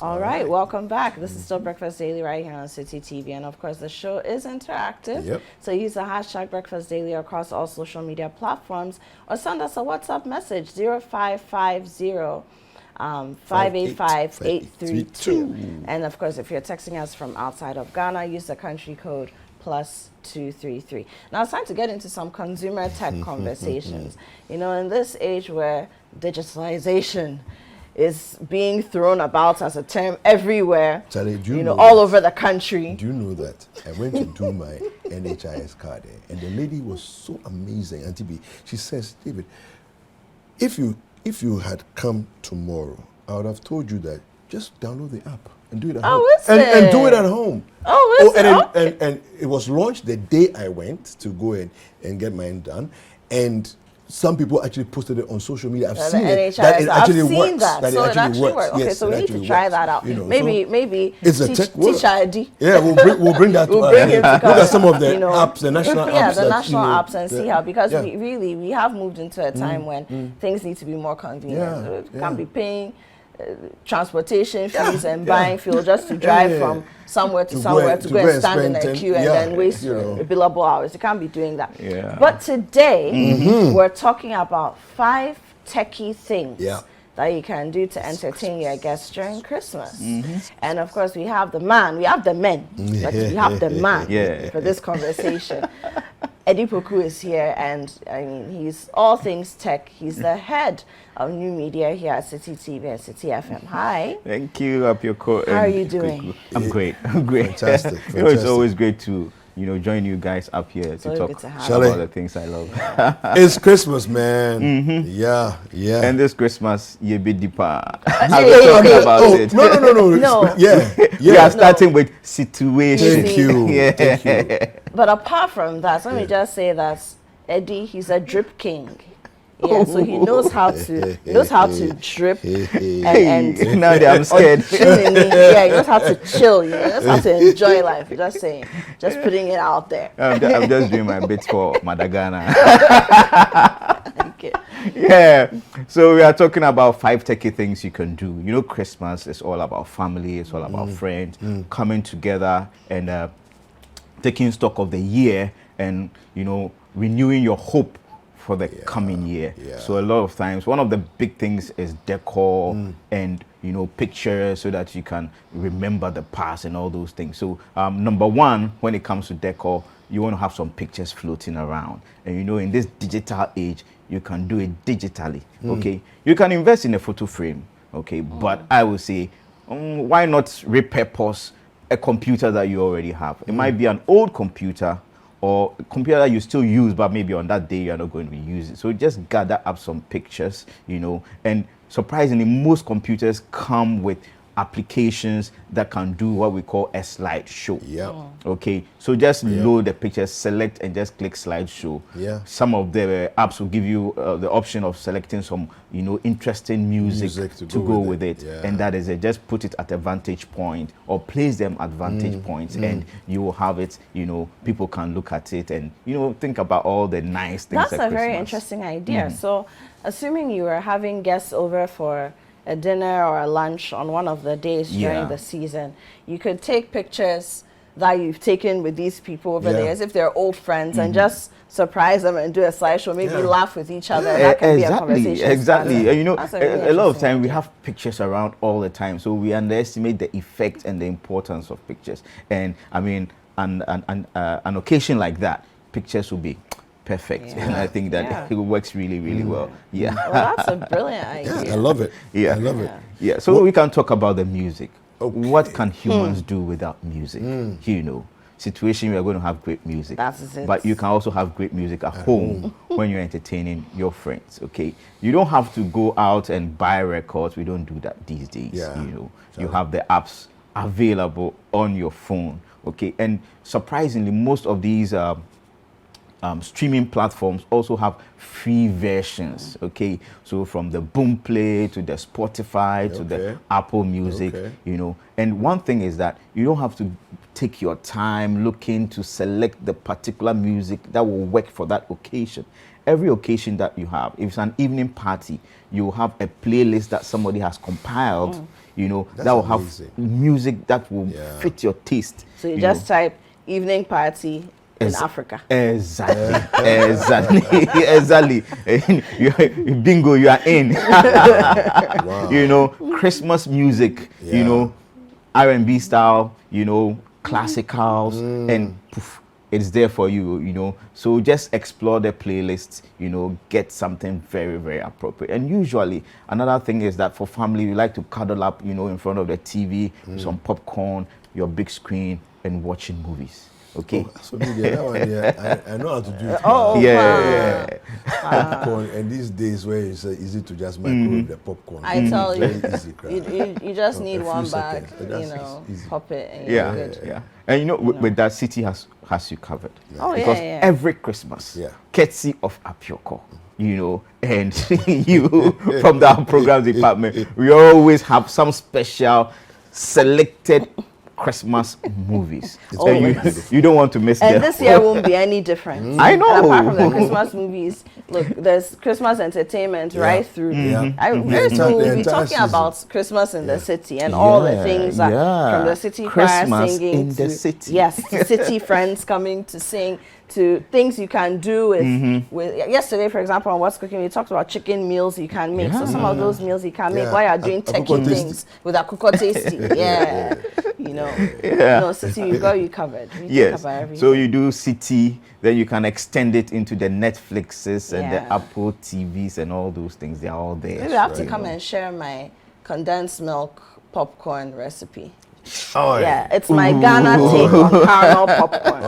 All right, welcome back. This is still Breakfast Daily right here on Citi TV. And of course, the show is interactive. Yep. So use the hashtag Breakfast Daily across all social media platforms or send us a WhatsApp message 0550 585 832. And of course, if you're texting us from outside of Ghana, use the country code +233. Now it's time to get into some consumer tech conversations. You know, in this age where digitalization is being thrown about as a term everywhere, Charlie, all over the country. Do you know that I went to do my NHIS card and the lady was so amazing, Auntie B. She says, David, if you had come tomorrow, I would have told you that just download the app and do it at home. And do it at home. And it was launched the day I went to go and get mine done. And some people actually posted it on social media. I've seen it. That it actually works. That it actually works. Okay, yes, so we need to try that out. Maybe it's a tech work. Teacher ID. Yeah, we'll bring that to we'll bring him to look at some of the apps, the national apps. Yeah, the national apps and see how, because we have moved into a time when things need to be more convenient. You can't be paying transportation fees and buying fuel just to drive from somewhere to somewhere to go and stand in a queue and then waste billable hours. You can't be doing that. Yeah. But today, we're talking about 5 techie things that you can do to entertain your guests during Christmas. And of course, we have the men, but we have the man for this conversation. Eddie Poku is here, and I mean, he's all things tech. He's the head of new media here at Citi TV and Citi FM. Hi. Thank you, Apioko. How are you doing? I'm great. I'm great. Fantastic. It's always great to join you guys up here to talk about the things I love. It's Christmas, man. Yeah. And this Christmas, you be deeper. I'll be talking about it. No. Yeah. We are starting with situation. Thank you. Thank you. But apart from that, let me just say that Eddie, he's a drip king. Yeah, so he knows how to drip and now that I'm scared. He knows how to chill. He knows how to enjoy life. Just saying, just putting it out there. I'm just doing my bits for Madagana. Okay. Yeah. So we are talking about 5 techie things you can do. You know, Christmas is all about family. It's all about friends coming together and taking stock of the year and renewing your hope for the coming year. So a lot of times, one of the big things is decor and pictures, so that you can remember the past and all those things. So number one, when it comes to decor, you want to have some pictures floating around. And in this digital age, you can do it digitally. Okay, you can invest in a photo frame. Okay, but I would say, why not repurpose a computer that you already have? It might be an old computer or a computer that you still use, but maybe on that day you're not going to use it. So just gather up some pictures, and surprisingly, most computers come with applications that can do what we call a slideshow. Okay, so just load the pictures, select, and just click slideshow. Some of the apps will give you the option of selecting some interesting music to go with it. And that is it. Just put it at a vantage point or place them at vantage points, and you will have it. People can look at it and think about all the nice things. That's a very interesting idea. So assuming you were having guests over for a dinner or a lunch on one of the days during the season, you could take pictures that you've taken with these people over there as if they're old friends and just surprise them and do a slideshow, maybe laugh with each other. That can be a conversation. Exactly. Really a lot of time we have pictures around all the time, so we underestimate the effect and the importance of pictures. And I mean, an occasion like that, pictures will be perfect. And I think that it works really, really well. Well, that's a brilliant idea. I love it. I love it. Yeah. So we can talk about the music. What can humans do without music? Situation we are going to have great music. That's it. But you can also have great music at home when you're entertaining your friends. Okay. You don't have to go out and buy records. We don't do that these days. You have the apps available on your phone. Okay. And surprisingly, most of these streaming platforms also have free versions. Okay, so from the Boomplay to the Spotify to the Apple Music, and one thing is that you don't have to take your time looking to select the particular music that will work for that occasion. Every occasion that you have, if it's an evening party, you have a playlist that somebody has compiled, You know, That's that will amazing. have music that will fit your taste. So you just type evening party in Africa. Exactly. Exactly. Bingo, you are in. Wow. You know, Christmas music, you know, R&B style, you know, classicals, and poof, it's there for you, you know. So just explore the playlist, you know, get something very, very appropriate. And usually, another thing is that for family, you like to cuddle up, you know, in front of the TV, some popcorn, your big screen, and watching movies. Okay. Oh, so that one, I know how to do it. Yeah. Popcorn, and these days where it's easy to just microwave the popcorn. I tell you, Very easy, you just need a one few bag, seconds. you know, Easy. pop it, and you're good. Yeah. And you know, with that, Citi has you covered. Oh, because yeah. every Christmas, Yeah. courtesy of Apioko, you know, and you from the programs department, we always have some special selected Christmas movies. And you don't want to miss them. And this year won't be any different. I know. And apart from the Christmas movies, look, there's Christmas entertainment right through. Very soon we'll be talking about Christmas in the city and all the things that from the city choir Christmas singing in the to, city. Yes, to city friends coming to sing, to things you can do with yesterday, for example, on What's Cooking, we talked about chicken meals you can make. So some of those meals you can make while you're doing techie things with Akuko Tasty. You know, no, City, we've got you covered. We cover everything. So you do Citi, then you can extend it into the Netflixes and the Apple TVs and all those things. They're all there. Maybe I have to come and share my condensed milk popcorn recipe. Oh, yeah, it's my Ghana take on caramel popcorn.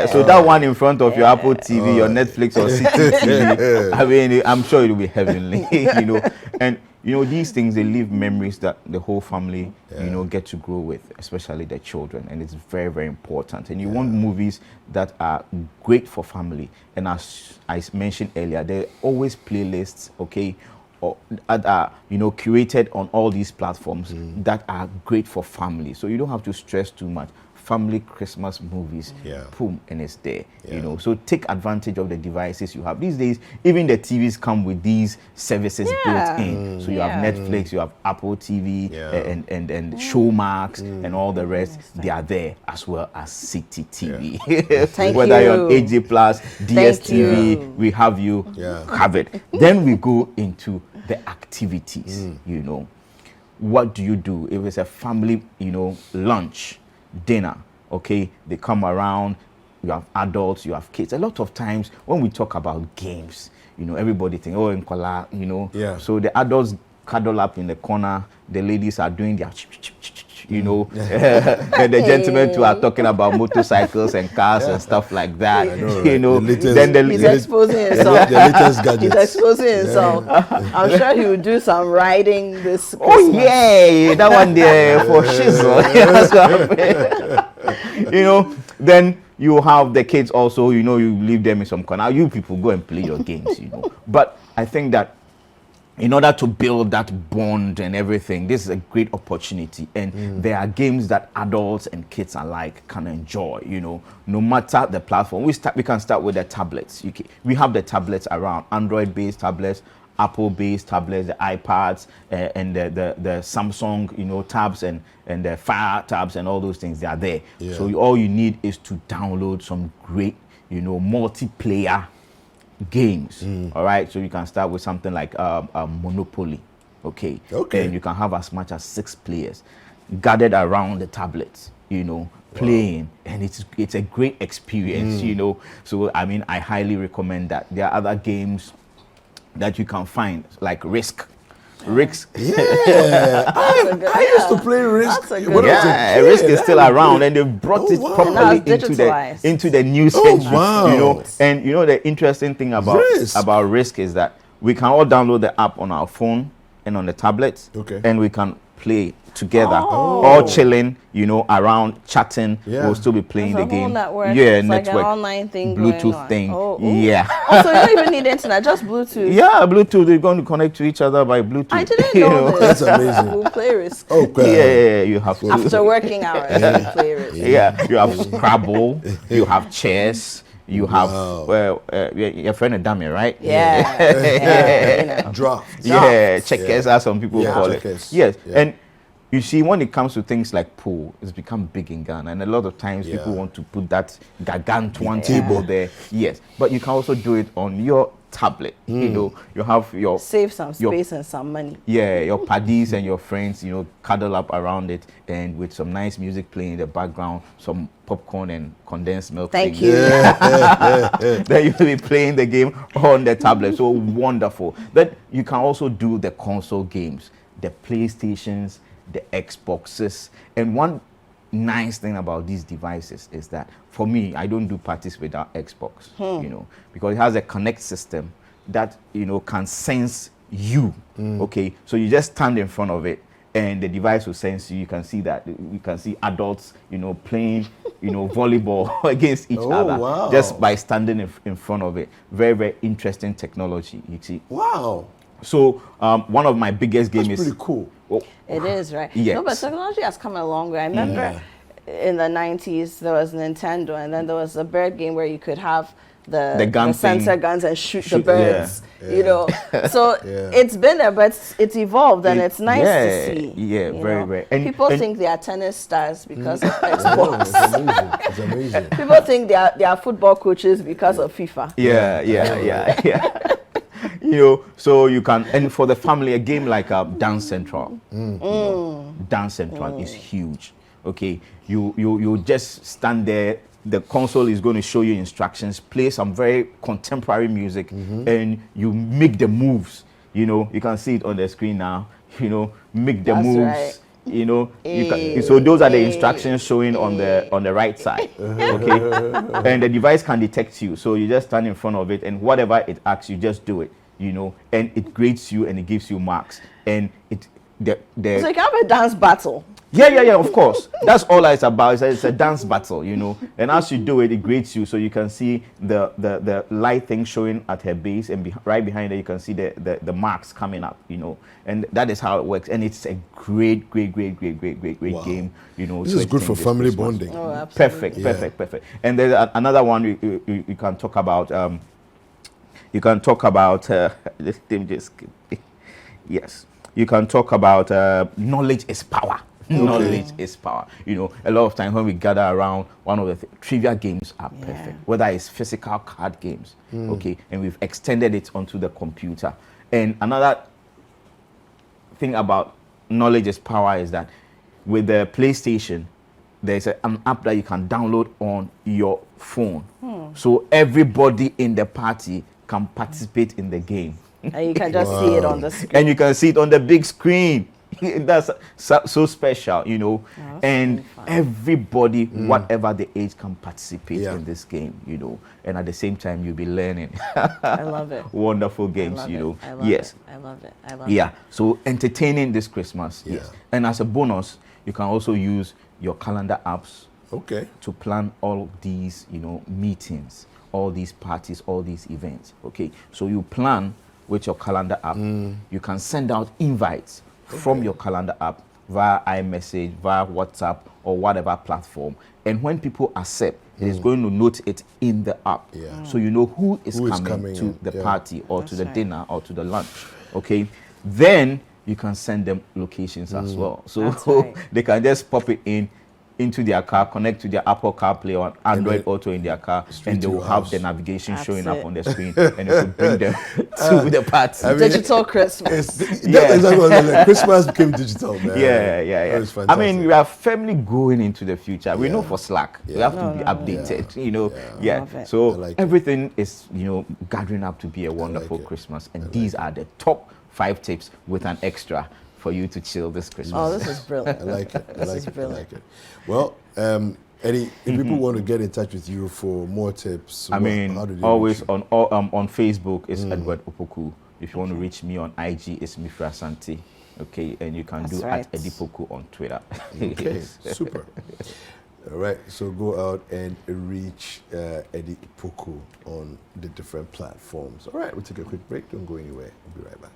So that one in front of your Apple TV, your Netflix or Citi TV, I mean, I'm sure it will be heavenly, you know. And you know, these things, they leave memories that the whole family, you know, get to grow with, especially the children. And it's very, very important. And you want movies that are great for family. And as I mentioned earlier, there are always playlists, okay, or that are, you know, curated on all these platforms that are great for family. So you don't have to stress too much. Family Christmas movies, boom, and it's there. You know, so take advantage of the devices you have these days. Even the TVs come with these services built in. So you have Netflix, you have Apple TV, and Showmax, and all the rest. They are there, as well as Citi TV. Whether you're on AJ Plus, DSTV, we have you covered. Then we go into the activities. You know, what do you do if it's a family, you know, lunch, dinner? Okay, they come around, you have adults, you have kids. A lot of times when we talk about games, you know, everybody think, oh, in Kola, you know. So the adults cuddle up in the corner, the ladies are doing their you know, and the gentlemen too are talking about motorcycles and cars and stuff like that. Know, right? You know, he's exposing himself. The latest gadgets. He's exposing himself. I'm sure he will do some riding this Christmas. Oh yeah, that one there for shizzle. You know, then you have the kids also. You know, you leave them in some corner. You people go and play your games. You know, but I think that in order to build that bond and everything, this is a great opportunity. And there are games that adults and kids alike can enjoy, you know, no matter the platform. We can start with the tablets. We have the tablets around, Android-based tablets, Apple-based tablets, the iPads, and the Samsung, you know, tabs and the Fire tabs and all those things. They are there. So all you need is to download some great, you know, multiplayer games. All right, so you can start with something like Monopoly. Okay, and you can have as much as 6 players gathered around the tablets, you know, playing, and it's a great experience. You know, so I mean, I highly recommend that. There are other games that you can find, like Risk. Risk. I used to play Risk. Risk is still around, and they brought it properly into the new century. You know, and you know the interesting thing about Risk is that we can all download the app on our phone and on the tablet, and we can play together, all chilling, you know, around chatting. We'll still be playing the game. Network. Yeah, it's network, like an online thing, Bluetooth thing. Yeah. So you don't even need internet, just Bluetooth. Yeah, Bluetooth. They're going to connect to each other by Bluetooth. I didn't know this. That's amazing. We'll play Risk. Yeah, you have to. After working hours, we'll play Risk. Yeah, you have Scrabble, you have chess, You have your friend Adame, right? Yeah. Draft. Yeah, checkers, as some people call checkers. it. Yes, Yeah. and you see, when it comes to things like pool, it's become big in Ghana, and a lot of times people want to put that gargantuan table there. Yes, but you can also do it on your tablet. You know, you have your save some space and some money. Yeah, your paddies and your friends, you know, cuddle up around it, and with some nice music playing in the background, some popcorn and condensed milk. Thank you. Then you'll be playing the game on the tablet. So wonderful. Then you can also do the console games, the PlayStations, the Xboxes. And one nice thing about these devices is that, for me, I don't do parties without Xbox, you know, because it has a Connect system that, you know, can sense you. Okay, so you just stand in front of it and the device will sense you. You can see that, you can see adults, you know, playing, you know, volleyball against each other, wow. just by standing in front of it. Very, very interesting technology, you see. Wow. So one of my biggest games is pretty cool. It is, right? Yes. No, but technology has come a long way. I remember in the 90s there was Nintendo, and then there was a bird game where you could have the sensor guns and shoot the birds. You know, so it's been there, but it's evolved, and it's nice to see. Yeah, very, very. And people think they are tennis stars because of Xbox. It's amazing. It's amazing. People think they are football coaches because of FIFA. Yeah. You know, so you can, and for the family, a game like Dance Central. You know, Dance Central is huge. Okay, you just stand there. The console is going to show you instructions, play some very contemporary music, and you make the moves. You know, you can see it on the screen now. You know, make the moves. Right. You know, you can, so those are the instructions showing on the right side. Okay, and the device can detect you, so you just stand in front of it, and whatever it asks, you just do it. You know, and it grades you and it gives you marks, and so you can have a dance battle. Yeah, of course. That's all it's about. It's a dance battle, you know. And as you do it, it grades you, so you can see the light thing showing at her base, and right behind her you can see the marks coming up, you know. And that is how it works. And it's a great game, you know. This is good for family bonding. Oh, absolutely. Perfect. And there's another one you can talk about. You can talk about this thing just yes. You can talk about knowledge is power. Knowledge is power. You know, a lot of times when we gather around, one of the trivia games are perfect. Whether it's physical card games, okay, and we've extended it onto the computer. And another thing about knowledge is power is that with the PlayStation, there's an app that you can download on your phone. So everybody in the party can participate in the game. And you can just see it on the screen. And you can see it on the big screen. That's so special, you know. And everybody, whatever the age, can participate in this game, you know. And at the same time, you'll be learning. I love it. Wonderful games, you know. I love it. I love it. Yeah. So entertaining this Christmas. Yes. And as a bonus, you can also use your calendar apps. Okay. To plan all these, you know, meetings, all these parties, all these events. Okay. So you plan with your calendar app. You can send out invites from your calendar app via iMessage, via WhatsApp, or whatever platform. And when people accept, it is going to note it in the app. So you know who is coming to the party, or to the dinner, or to the lunch. Okay. Then you can send them locations as well. So they can just pop it into their car, connect to their Apple CarPlay or Android Auto in their car, and they will have the navigation showing up on the screen, and it will bring them to the party. I mean, digital Christmas. That's exactly what I was like. Christmas became digital, man. Yeah. I mean, we are firmly going into the future. We know for Slack, we have to be updated, you know. So like everything is, you know, gathering up to be a wonderful Christmas, and these are the top 5 tips with an extra for you to chill this Christmas. Oh, this is brilliant. I like it. I like it. Well, Eddie, if people want to get in touch with you for more tips, I mean, how do they always on Facebook is Edward Opoku. If you want to reach me on IG, it's Mifra Santi. Okay, and you can do at Edipoku on Twitter. Okay, super. All right, so go out and reach Eddie Opoku on the different platforms. All right, we'll take a quick break. Don't go anywhere. We'll be right back.